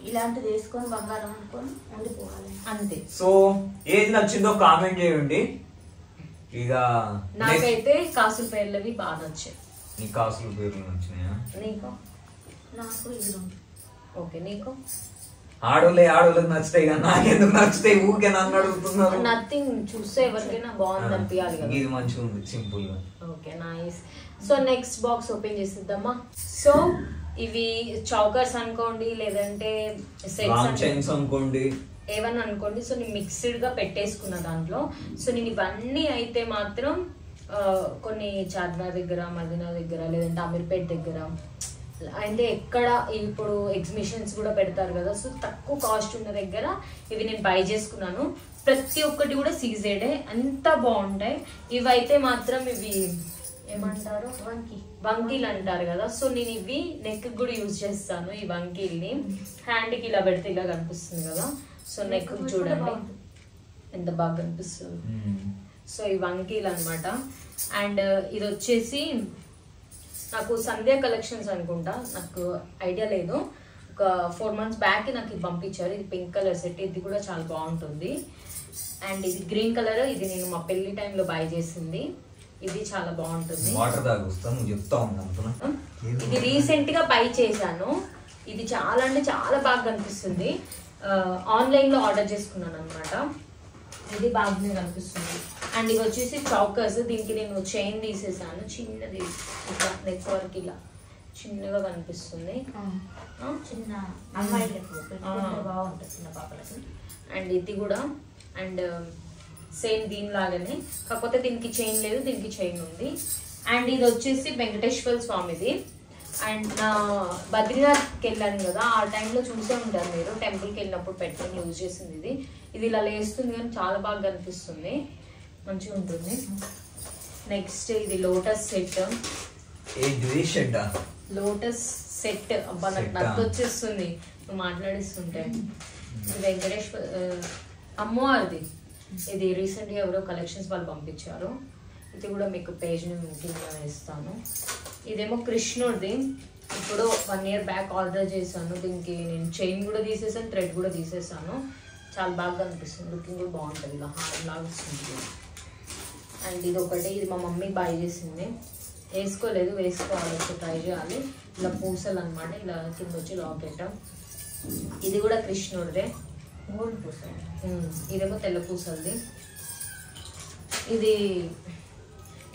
ఇలాంటిది వేసుకొని బంగారం అనుకొని ఉండిపోవాలి అంతే. సో ఏది నచ్చిందో కామెంట్ చేయండి. ఇక నాకైతే కాసుల పేర్లవి బాగా నచ్చాయి. నీ కాసుల పేర్లు నచ్చినాయా? నీకు? నాకు ఇది ఓకే, నీకు? ఆడోళ్ళకి నచ్చుతాయి కానీ నాకెందుకు నచ్చుతాయి, ఊకే నన్ను అడుగుతున్నారు. నథింగ్, చూస్తే ఎవరికైనా బాగుంది అనిపించాలి కదా. ఇది మంచిగా ఉంది, సింపుల్ గా. Okay, nice. So next box open చేసిద్దామా. సో ఇవి చౌకర్స్ అనుకోండి, లేదంటే సెట్స్ అనుకోండి, ఏమన్నా అనుకోండి. సో నేను మిక్స్డ్ గా పెట్టేసుకున్న దాంట్లో. సో నేను ఇవన్నీ అయితే మాత్రం కొన్ని చార్మినార్ దగ్గర, మదీనా దగ్గర, లేదంటే అమీర్పేట్ దగ్గర, అంటే ఎక్కడ ఇప్పుడు ఎగ్జిబిషన్స్ కూడా పెడతారు కదా, సో తక్కువ కాస్ట్ ఉన్న దగ్గర ఇవి నేను బై చేసుకున్నాను. ప్రతి ఒక్కటి కూడా సీజెడే, అంత బాగుంటాయి. ఇవైతే మాత్రం ఇవి ఏమంటారు, వంకీలు అంటారు కదా. సో నేను ఇవి నెక్ కూడా యూజ్ చేస్తాను. ఈ వంకీల్ని హ్యాండ్కి ఇలా పెడితే ఇలా కనిపిస్తుంది కదా. సో నెక్ చూడండి ఎంత బాగా కనిపిస్తుంది. సో ఈ వంకీలు అనమాట. అండ్ ఇది వచ్చేసి నాకు సంధ్యా కలెక్షన్స్ అనుకుంటా, నాకు ఐడియా లేదు. ఒక 4 months బ్యాక్ నాకు ఇది పంపించారు. ఇది పింక్ కలర్ సెట్, ఇది కూడా చాలా బాగుంటుంది. అండ్ ఇది గ్రీన్ కలర్, ఇది నేను మా పెళ్లి టైంలో బై చేసింది. ఇది చాలా బాగుంటుంది. ఇది రీసెంట్ గా బై చేశాను. ఇది చాలా అంటే చాలా బాగా కనిపిస్తుంది. ఆన్లైన్ లో ఆర్డర్ చేసుకున్నాను అనమాట. ఇది బాగానే కనిపిస్తుంది. అండ్ ఇవి వచ్చేసి చౌకర్స్. దీనికి నేను చైన్ తీసేసాను, చిన్నది ఇట్లా నెక్ వరకు ఇలా చిన్నగా కనిపిస్తుంది. చిన్న అమ్మాయిలకు బాగుంటుంది, చిన్న పాపలకి. అండ్ ఇది కూడా అండ్ సేమ్ దీనిలాగానే, కాకపోతే దీనికి చైన్ లేదు, దీనికి చైన్ ఉంది. అండ్ ఇది వచ్చేసి వెంకటేశ్వర స్వామిది. అండ్ నా బద్రీనాథ్కి వెళ్ళాను కదా, ఆ టైంలో చూసే ఉంటారు మీరు, టెంపుల్కి వెళ్ళినప్పుడు పెట్టుకొని యూజ్ చేసింది ఇది. ఇది ఇలా లేస్తుంది కానీ చాలా బాగా కనిపిస్తుంది, మంచిగా ఉంటుంది. నెక్స్ట్ ఇది లోటస్ సెట్. లోటస్ సెట్ అబ్బా నాకు నచ్చి వచ్చేస్తుంది నువ్వు మాట్లాడిస్తుంటే. ఇది వెంకటేశ్వర అమ్మవారిది. ఇది రీసెంట్గా ఎవరో కలెక్షన్స్ వాళ్ళు పంపించారు. ఇది కూడా మీకు పేజ్ని కింద వేస్తాను. ఇదేమో కృష్ణుడిది. ఇప్పుడు 1 year బ్యాక్ ఆర్డర్ చేశాను. దీనికి నేను చైన్ కూడా తీసేసాను, థ్రెడ్ కూడా తీసేసాను. చాలా బాగా కనిపిస్తుంది, లుకింగ్ కూడా బాగుంటుంది, ఇలా హారం లాగా వస్తుంది. అండ్ ఇది ఒకటి, ఇది మా మమ్మీ బై చేసింది, వేసుకోలేదు, వేసుకోవాలి, ట్రై చేయాలి. ఇలా పూసలు అనమాట, ఇలా కింద వచ్చి లాకెట్. ఇది కూడా కృష్ణుడిదే, గోల్డ్ పూసలు. ఇదేమో తెల్ల పూసలది. ఇది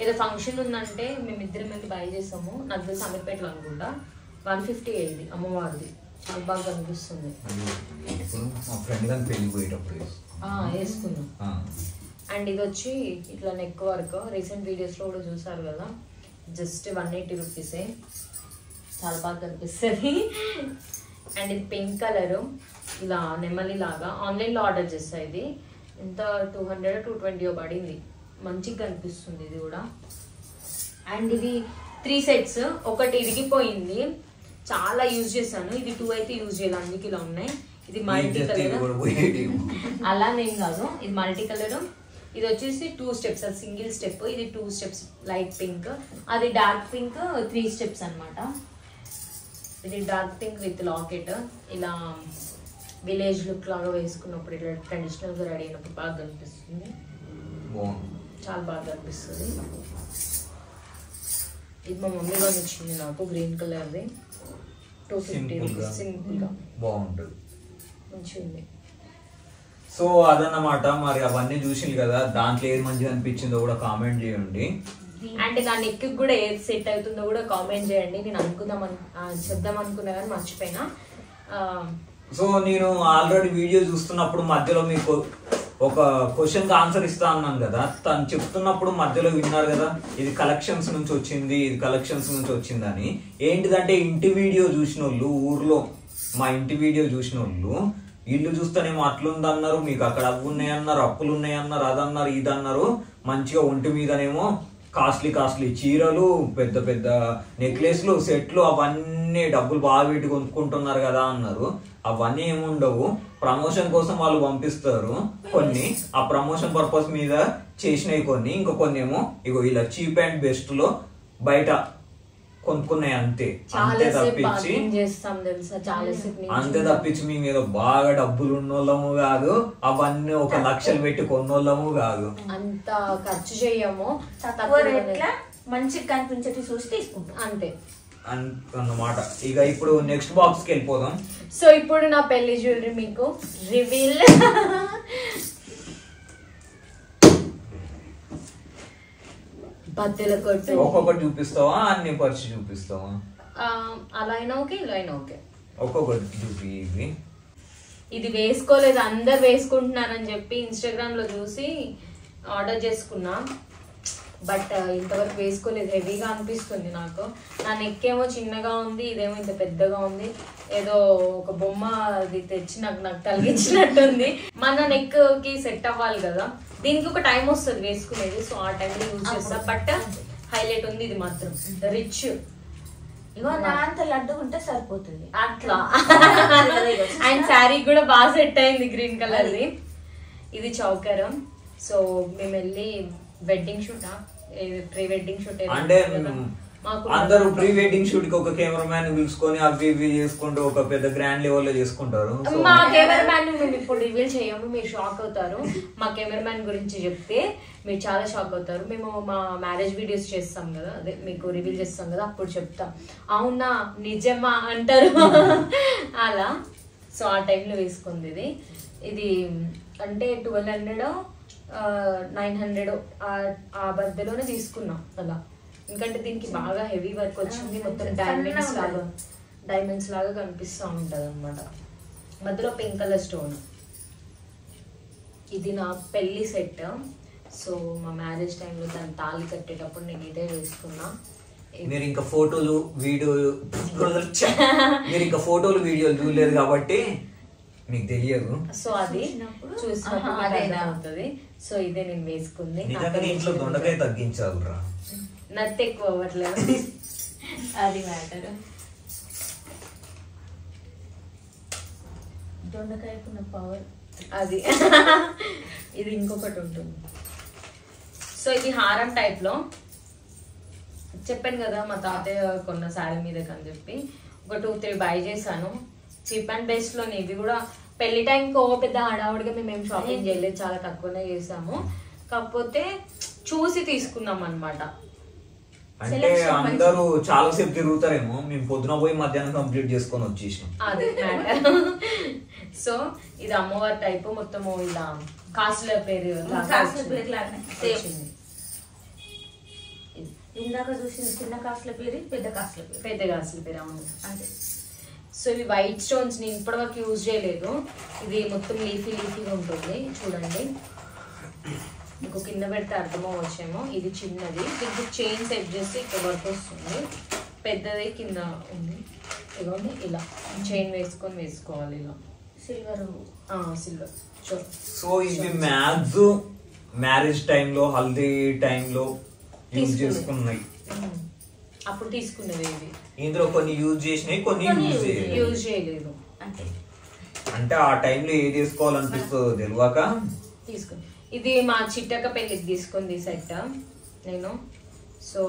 ఏదో ఫంక్షన్ ఉందంటే మేమిద్దరం వెళ్ళి బై చేసాము, నాకు తెలిసి అమీర్పేటలో అనుకుంటా. 150 అయింది అమ్మవారిది, చాలా బాగా కనిపిస్తుంది. వేసుకున్నాం. అండ్ ఇది వచ్చి ఇట్లా నెక్ వర్క్, రీసెంట్ వీడియోస్లో కూడా చూసారు కదా, జస్ట్ 180 రూపీసే, చాలా బాగా కనిపిస్తుంది. అండ్ ఇది పింక్ కలరు, ఇలా నెమలి లాగా ఆన్లైన్లో ఆర్డర్ చేస్తా. ఇది ఎంత 200-220 పడింది, మంచిగా కనిపిస్తుంది ఇది కూడా. అండ్ ఇది 3 sets, ఒకటి ఇరిగిపోయింది, చాలా యూజ్ చేశాను. ఇది 2 అయితే యూజ్ చేయాలి, అందుకే ఇలా ఉన్నాయి. ఇది మల్టీ కలర్, అలా నేను కాదు, ఇది మల్టీ కలర్. ఇది వచ్చేసి 2 steps, అది సింగిల్ స్టెప్. ఇది 2 steps లైట్ పింక్, అది డార్క్ పింక్ 3 steps అనమాట. ఇది డార్క్ పింక్ విత్ లాకెట్, ఇలా విలేజ్ లుక్ లాగా వేసుకున్నప్పుడు, ఇట్లా ట్రెడిషనల్గా రెడీ అయినప్పుడు బాగా కనిపిస్తుంది, చాలా బాగా కనిపిస్తుంది. ఇది మా మమ్మీ వాళ్ళు ఇచ్చింది నాకు, గ్రీన్ కలర్ది, 250 రూపీస్, సింపుల్గా బాగుంటుంది, మంచిగా ఉంది. సో అదన్నమాట. మరి అవన్నీ చూసింది కదా, దాంట్లో ఏది మంచిగా అనిపించిందో కూడా కామెంట్ చేయండి. అండ్ నా నెక్ కూడా ఏది సెట్ అవుతుందో కూడా కామెంట్ చేయండి. నేను చెప్దాం అనుకున్నా కానీ మర్చిపోయినా. సో నేను ఆల్రెడీ వీడియో చూస్తున్నప్పుడు మధ్యలో మీకు ఒక క్వశ్చన్ ఆన్సర్ ఇస్తా అన్నాను కదా, తను చెప్తున్నప్పుడు మధ్యలో విన్నారు కదా, ఇది కలెక్షన్స్ నుంచి వచ్చింది, ఇది కలెక్షన్స్ నుంచి వచ్చిందని. ఏంటిదంటే ఇంటి వీడియో చూసిన వాళ్ళు, ఊర్లో మా ఇంటి వీడియో చూసిన వాళ్ళు, ఇల్లు చూస్తేనేమో అట్లుందన్నారు, మీకు అక్కడ అవి ఉన్నాయన్నారు, అప్పులు ఉన్నాయన్నారు, అదన్నారు, ఇదన్నారు. మంచిగా ఒంటి మీదనేమో కాస్ట్లీ చీరలు, పెద్ద పెద్ద నెక్లెస్లు, సెట్లు, అవన్నీ డబ్బులు బాగా పెట్టి కొనుక్కుంటున్నారు కదా అన్నారు. అవన్నీ ఏముండవు, ప్రమోషన్ కోసం వాళ్ళు పంపిస్తారు కొన్ని, ఆ ప్రమోషన్ పర్పస్ మీద చేసినవి కొన్ని, ఇంకా కొన్ని ఏమో ఇగో ఇలా చీప్ అండ్ బెస్ట్ లో బయట కొనుక్కున్నాయి, అంతే తప్పించి మీ మీద బాగా డబ్బులు ఉన్నోళ్ళము కాదు, అవన్నీ 1 లక్షలు పెట్టి కొన్నోళ్ళము కాదు, అంత ఖర్చు చేయము, మంచిగా కనిపించేది చూసి తీసుకుంటాం అంతే అన్నమాట. ఇక ఇప్పుడు నెక్స్ట్ బాక్స్ కి వెళ్ళిపోదాం. సో ఇప్పుడు నా పెళ్లి జ్యువెలరీ మీకు రివీల్. బద్దెల కొట్టు ఒక్కొక్కటి చూపిస్తావా, అన్ని పరిచి చూపిస్తావా? అలా అయినా ఓకే, ఇలా అయినా ఓకే, ఒక్కొక్కటి చూపి. ఇది వేసుకోలేదు, అందరు వేసుకుంటున్నారని చెప్పి ఇన్స్టాగ్రామ్ లో చూసి ఆర్డర్ చేసుకున్నా, బట్ ఇంతవరకు వేసుకోలేదు. హెవీగా అనిపిస్తుంది నాకు. నా నెక్ ఏమో చిన్నగా ఉంది, ఇదేమో ఇంత పెద్దగా ఉంది. ఏదో ఒక బొమ్మ అది తెచ్చి నాకు తలిగించినట్టుంది. మన నెక్ కి సెట్ అవ్వాలి కదా, దీనికి ఒక టైం వస్తుంది వేసుకునేది, సో ఆ టైంలో యూజ్ చేస్తా. బట్ హైలైట్ ఉంది ఇది మాత్రం, రిచ్. ఇగో నా అంత లడ్డుకుంటే సరిపోతుంది అట్లా. అండ్ శారీ కూడా బాగా సెట్ అయింది, గ్రీన్ కలర్ది. ఇది చౌకరం. సో మేము వెళ్ళి wedding shoot, pre wedding shoot అంటే అందరూ ప్రీ వెడ్డింగ్ షూట్ కి ఒక కెమెరామ్యాన్ పిలుచుకొని అవి ఇవి చేసుకుంటూ ఒక పెద్ద గ్రాండ్ లెవెల్ లో చేసుకుంటారు. మా కెమెరామ్యాన్ మేము ఇప్పుడు రివీల్ చేయము, మీరు షాక్ అవుతారు. మా కెమెరామ్యాన్ గురించి చెప్తే మీరు చాలా షాక్ అవుతారు. మేము మా మ్యారేజ్ వీడియోస్ చేస్తాం కదా, అదే మీకు రివీల్ చేస్తాం కదా, అప్పుడు చెప్తాం. అవునా నిజమా అంటారు అలా. సో ఆ టైంలో వేసుకుంది ఇది. ఇది అంటే 1200 900 ఆ మధ్యలోనే తీసుకున్నా అలా. ఎందుకంటే దీనికి బాగా హెవీ వర్క్ వచ్చింది, మొత్తం డైమండ్స్ లాగా కనిపిస్తూ ఉంటది అనమాట. మధ్యలో పింక్ కలర్ స్టోన్. ఇది నా పెళ్లి సెట్. సో మా మ్యారేజ్ టైంలో దాన్ని తాళి కట్టేటప్పుడు నేను ఇదే వేసుకున్నా. మీరు ఇంకా ఫోటోలు వీడియోలు చూడలేదు కాబట్టి మీకు తెలియదు. సో అది చూసినప్పుడు అవుతుంది. సో ఇదే నేను వేసుకుంది. ఇంట్లో దొండకాయ తగ్గించాలిరా, నత్తి ఎక్కువ అవ్వట్లేదు. అది మ్యాటర్. దొండకాయకున్న పవర్ అది. ఇది ఇంకొకటి ఉంటుంది. సో ఇది హారం టైప్ లో చెప్పాను కదా, మా తాతయ్య కొన్న శారీ మీద అని చెప్పి ఒక 2-3 బై చేశాను. చీప్ అండ్ బెస్ట్ లోని. ఇది కూడా పెళ్లి టైంకి పెద్ద హడావుడిగా మేము షాపింగ్ చేయలేదు, చాలా తక్కువనే చేసాము. కాకపోతే చూసి తీసుకున్నాం అన్నమాట. అంటే అందరూ చాలా సేపు తిరుగుతారేమో, మేము పొద్దున పోయి మధ్యాహ్నం కంప్లీట్ చేసుకొని వచ్చేసాం. అది మ్యాటర్. సో ఇది అమ్మవారి టైప్, మొత్తము ఇలా కాసుల పేరు ఇందాక చూసిన చిన్న కాసుల పేరు, పెద్ద కాసుల పేరు. అవును అంతే. సో ఇవి వైట్ స్టోన్స్ నేను ఇప్పటివరకు యూజ్ చేయలేదు. ఇది మొత్తం లీఫీగా ఉంటుంది చూడండి. ఇంకో కింద పెడితే అర్థమవచ్చేమో. ఇది చిన్నది, దీనికి చైన్ సెట్ చేసి ఇక్కడ వర్క్ వస్తుంది. పెద్దది కింద ఉంది. ఇదిగోండి ఇలా చైన్ వేసుకోవాలి ఇలా. సిల్వర్. సో ఇది మ్యారేజ్ టైంలో, హల్దీ టైంలో యూజ్ చేసుకున్నాయి. అప్పుడు తీసుకున్నది. ఇవి ఇందులో కొన్ని యూజ్ చేసినాయి, కొన్ని యూజ్ చేయలేదు. అంటే ఆ టైంలో ఏది తీసుకోవాలనిపిస్తుందో తెలియక తీసుకుని. ఇది మా చిట్టక పెళ్లికి తీసుకుంది సెట్ నేను. సో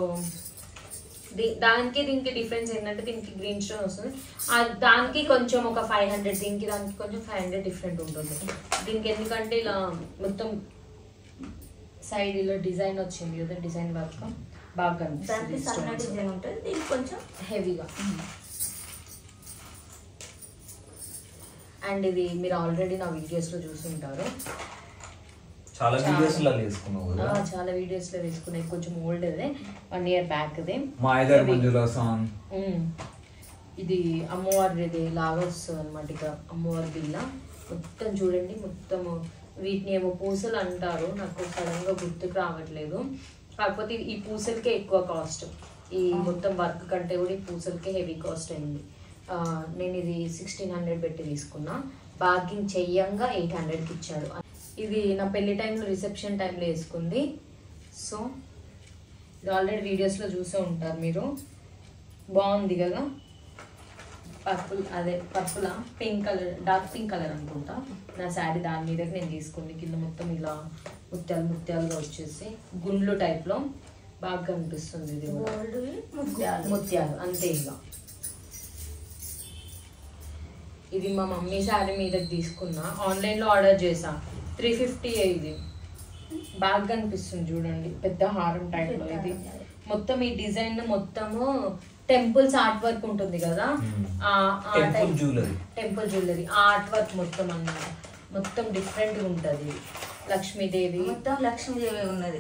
దానికి దీనికి డిఫరెన్స్ ఏంటంటే దీనికి గ్రీన్ స్టోన్ వస్తుంది, దానికి కొంచెం ఒక 500, దానికి కొంచెం 500 డిఫరెంట్ ఉంటుంది. దీనికి ఎందుకంటే ఇలా మొత్తం సైడ్ ఇలా డిజైన్ వచ్చింది కదా, డిజైన్ వర్క్ బాగా కనిపిస్తుంది. కొంచెం హెవీగా. అండ్ ఇది మీరు ఆల్రెడీ నా వీడియోస్ లో చూసుంటారు. చాలా వీడియోస్ లో వేసుకున్నావు కదా? చాలా వీడియోస్ లో వేసుకున్నాయి. కొంచెం ఓల్డ్ అదే, 1 year బ్యాక్ అదే. ఇది అమ్మవారిది లాగా వస్తుంది అనమాట. ఇక అమ్మవారి బిల్ల మొత్తం చూడండి. మొత్తం వీటిని ఏమో పూసలు అంటారు, నాకు సడన్ గా గుర్తుకు రావట్లేదు. కాకపోతే ఈ పూసలకే ఎక్కువ కాస్ట్. ఈ మొత్తం వర్క్ కంటే కూడా ఈ పూసలకే హెవీ కాస్ట్ అయింది. నేను ఇది 1600 పెట్టి తీసుకున్నా. బార్గింగ్ చెయ్యంగా 800కి ఇచ్చాడు. ఇది నా పెళ్లి టైంలో, రిసెప్షన్ టైంలో వేసుకుంది. సో ఇది ఆల్రెడీ వీడియోస్లో చూసే ఉంటారు మీరు. బాగుంది కదా, purple pink colour, dark pink colour అనుకుంటా నా శారీ. దాని మీద నేను తీసుకుంది. కింద మొత్తం ఇలా ముత్యాలుగా వచ్చేసి గుండ్లు టైప్లో బాగా కనిపిస్తుంది. ఇది ముత్యాలు అంతే. ఇది మా మమ్మీ శారీ మీద తీసుకున్నా, ఆన్లైన్లో ఆర్డర్ చేసా. 350 ఇది బాగా కనిపిస్తుంది చూడండి. పెద్ద హారం టైప్లో ఇది. మొత్తం ఈ డిజైన్ మొత్తము టెంపుల్స్ ఆర్ట్ వర్క్ ఉంటుంది కదా, టెంపుల్ జ్యువెలరీ ఆర్ట్ వర్క్ మొత్తం అన్నమాట. మొత్తం డిఫరెంట్ గా ఉంటది. లక్ష్మీదేవి, మొత్తం లక్ష్మీదేవి ఉన్నది.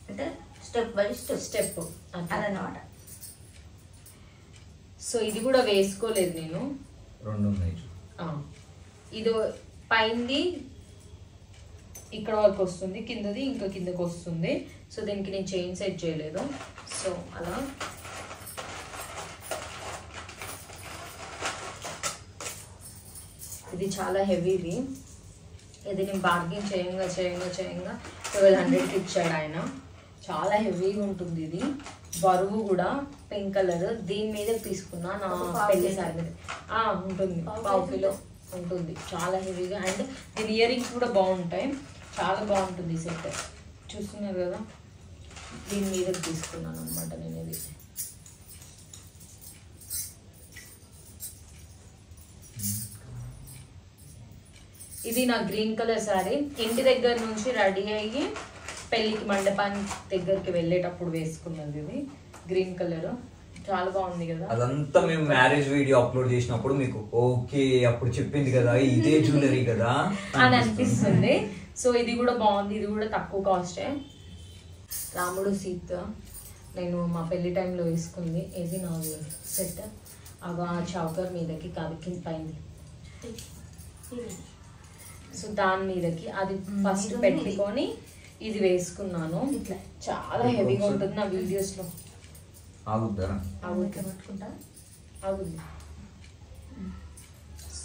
అంటే స్టెప్ బై స్టెప్ అదన్నమాట. సో ఇది కూడా వేసుకోలేదు నేను. ఇది పైంది ఇక్కడ వరకు వస్తుంది, కిందది ఇంకా కిందకి వస్తుంది. సో దీనికి నేను చైన్ సెట్ చేయలేదు. సో అలా ఇది చాలా హెవీది. ఇది నేను బార్గెన్ చేయంగా 1200కి ఇచ్చాడు ఆయన. చాలా హెవీగా ఉంటుంది ఇది. బరువు కూడా పింక్ కలర్. దీని మీద తీసుకున్నా నా పెళ్లి సారీ మీద. ఉంటుంది 1/2 కిలో ఉంటుంది. చాలా హెవీగా. అండ్ దీని ఇయర్ రింగ్స్ కూడా బాగుంటాయి. చాలా బాగుంటుంది సెట్. చూస్తున్నారు కదా, దీని మీద తీసుకున్నాను అనమాట నేను. ఇది నా గ్రీన్ కలర్ శారీ. ఇంటి దగ్గర నుంచి రెడీ అయ్యి పెళ్లికి మండపానికి దగ్గరికి వెళ్ళేటప్పుడు వేసుకున్నది. ఇది గ్రీన్ కలర్ చాలా బాగుంది కదా. అదంతా మేము మ్యారేజ్ వీడియో అప్లోడ్ చేసినప్పుడు మీకు ఓకే అప్పుడు చెప్పింది కదా ఇదే జ్యువెలరీ కదా అని అనిపిస్తుంది. సో ఇది కూడా బాగుంది, ఇది కూడా తక్కువ కాస్టే. రాముడు సీత నేను మా పెళ్లి టైంలో వేసుకుంది. ఇది నా సెట్. అవి ఆ చౌకర్ మీదకి కాదు కింద పైంది. సో దాని మీదకి అది ఫస్ట్ పెట్టుకొని ఇది వేసుకున్నాను. చాలా హెవీగా ఉంటుంది నా వీడియోస్ లో. అవుద్ది.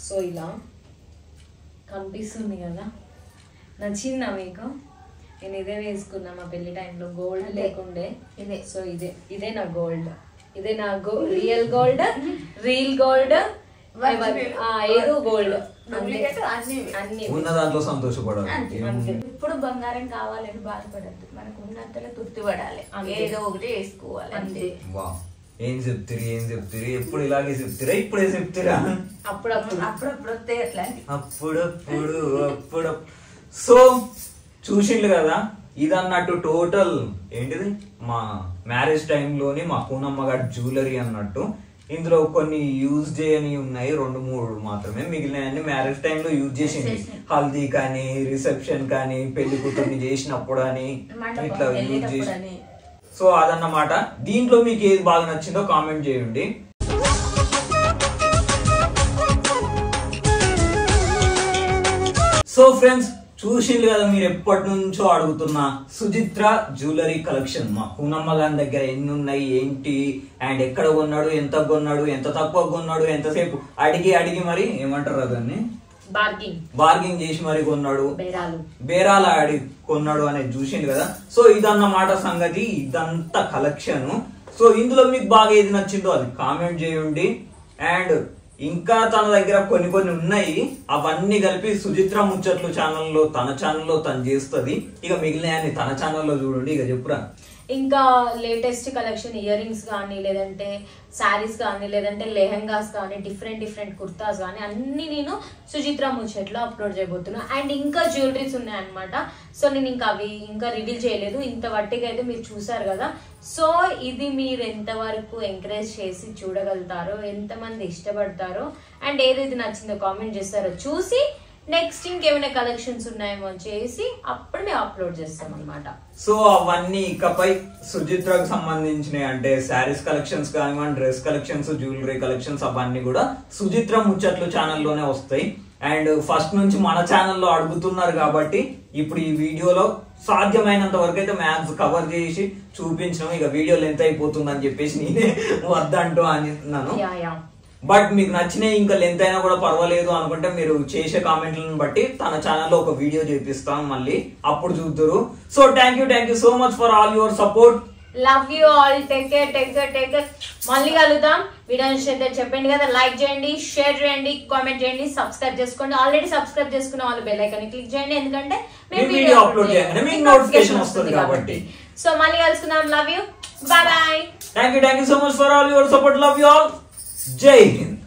సో ఇలా కనిపిస్తుంది కదా, నచ్చిందా మీకు? నేను ఇదే వేసుకున్నా మా పెళ్లి టైంలో. గోల్డ్ లేకుండే ఇదే. సో ఇదే నా గోల్డ్, ఇదే నా రియల్ గోల్డ్, రీల్ గోల్డ్, ఏదో గోల్డ్. అన్ని ఉన్న దాంట్లో సంతోషపడాలి. ఇప్పుడు బంగారం కావాలని బాధపడద్దు, మనకు ఉన్నంతలో తృప్తి పడాలి, ఏదో ఒకటి వేసుకోవాలి అంతే. ఏం చెప్తారు ఎప్పుడు ఇలాగే చెప్తారా? ఇప్పుడే చెప్తారా? అప్పుడప్పుడు వస్తాయి అట్లాంటి అప్పుడప్పుడు. సో చూసిండ్రు కదా, ఇదన్నట్టు టోటల్ ఏంటిది మా మ్యారేజ్ టైంలోని మా పూనమ్మ గారి జ్యువెలరీ అన్నట్టు. ఇందులో కొన్ని యూజ్ చేయని ఉన్నాయి, 2-3 మాత్రమే. మిగిలిన మ్యారేజ్ టైంలో యూజ్ చేసింది. హల్దీ కానీ, రిసెప్షన్ కానీ, పెళ్లి కూతుర్ని చేసినప్పుడు అని ఇట్లా యూజ్ చేసి. సో అదన్నమాట. దీంట్లో మీకు ఏది బాగా నచ్చిందో కామెంట్ చేయండి. సో ఫ్రెండ్స్ చూసిండ్రు కదా, మీరు ఎప్పటి నుంచో అడుగుతున్న సుచిత్ర జ్యువెలరీ కలెక్షన్ మా పూనమ్మ గారి దగ్గర ఎన్ని ఉన్నాయి, ఏంటి, అండ్ ఎక్కడ కొన్నాడు, ఎంత కొన్నాడు, ఎంత తక్కువ కొన్నాడు, ఎంతసేపు అడిగి మరి ఏమంటారు అదన్ని బార్గింగ్ చేసి మరి కొన్నాడు, బేరాల ఆడి కొన్నాడు అనేది చూసిండు కదా. సో ఇదన్నమాట సంగతి, ఇదంతా కలెక్షన్. సో ఇందులో మీకు బాగా ఏది నచ్చిందో అది కామెంట్ చేయండి. అండ్ ఇంకా తన దగ్గర కొన్ని ఉన్నాయి, అవన్నీ కలిపి సుచిత్ర ముచ్చట్లు ఛానల్లో తను చేస్తుంది. ఇక మిగిలిన తన ఛానల్లో చూడండి. ఇక చెప్పురా. ఇంకా లేటెస్ట్ కలెక్షన్, ఇయర్ రింగ్స్ కానీ, లేదంటే శారీస్ కానీ, లేదంటే లెహెంగాస్ కానీ, డిఫరెంట్ కుర్తాస్ కానీ అన్ని నేను సుచిత్ర ముచ్చట్లో అప్లోడ్ చేయబోతున్నా. అండ్ ఇంకా జ్యువెలరీస్ ఉన్నాయన్నమాట. సో నేను ఇంకా అవి ఇంకా రివీల్ చేయలేదు. ఇంత వట్టిగా అయితే మీరు చూసారు కదా. సో ఇది మీరు ఎంతవరకు ఎంకరేజ్ చేసి చూడగలుగుతారో, ఎంతమంది ఇష్టపడతారో, అండ్ ఏదైతే నచ్చిందో కామెంట్ చేస్తారో చూసి నెక్స్ట్ ఇంకేమైనా కలెక్షన్స్ ఉన్నాయేమో చేసి అప్పుడు మేము అప్లోడ్ చేస్తాం అన్నమాట. సో అవన్నీ ఇకపై సుచిత్రకు సంబంధించినవి, అంటే శారీస్ కలెక్షన్స్ కానివ్వండి, డ్రెస్ కలెక్షన్స్, జ్యువెలరీ కలెక్షన్స్, అవన్నీ కూడా సుచిత్ర ముచ్చట్లు ఛానల్లోనే వస్తాయి. అండ్ ఫస్ట్ నుంచి మన ఛానల్లో అడుగుతున్నారు కాబట్టి ఇప్పుడు ఈ వీడియోలో సాధ్యమైనంత వరకు అయితే మ్యాథ్స్ కవర్ చేసి చూపించడం. ఇక వీడియో లెంత్ అయిపోతుందని చెప్పేసి నేనే వద్దంటూ అన్నాను. బట్ మీకు నచ్చినవి ఇంకా లెంత్ అయినా కూడా పర్వాలేదు అనుకుంటే మీరు చేసే కామెంట్లను బట్టి తన ఛానల్లో ఒక వీడియో చేపిస్తాం, మళ్ళీ అప్పుడు చూద్దరు. So thank you so much for all your support. Love you all. Take care. మళ్ళీ కలుద్దాం. వీడియో నచ్చితే చెప్పండి కదా, లైక్ చేయండి, షేర్ చేయండి, కామెంట్ చేయండి, సబ్స్క్రైబ్ చేసుకోండి. ఆల్రెడీ సబ్స్క్రైబ్ చేసుకున్న వాళ్ళు బెల్ ఐకాన్ క్లిక్ చేయండి, ఎందుకంటే మేము వీడియో అప్లోడ్ చేయగానే మీకు నోటిఫికేషన్ వస్తుంది కాబట్టి. సో మళ్ళీ కలుసుకుందాం. Love you. Bye. Thank you so much for all your support. Love you all. జై హింద్.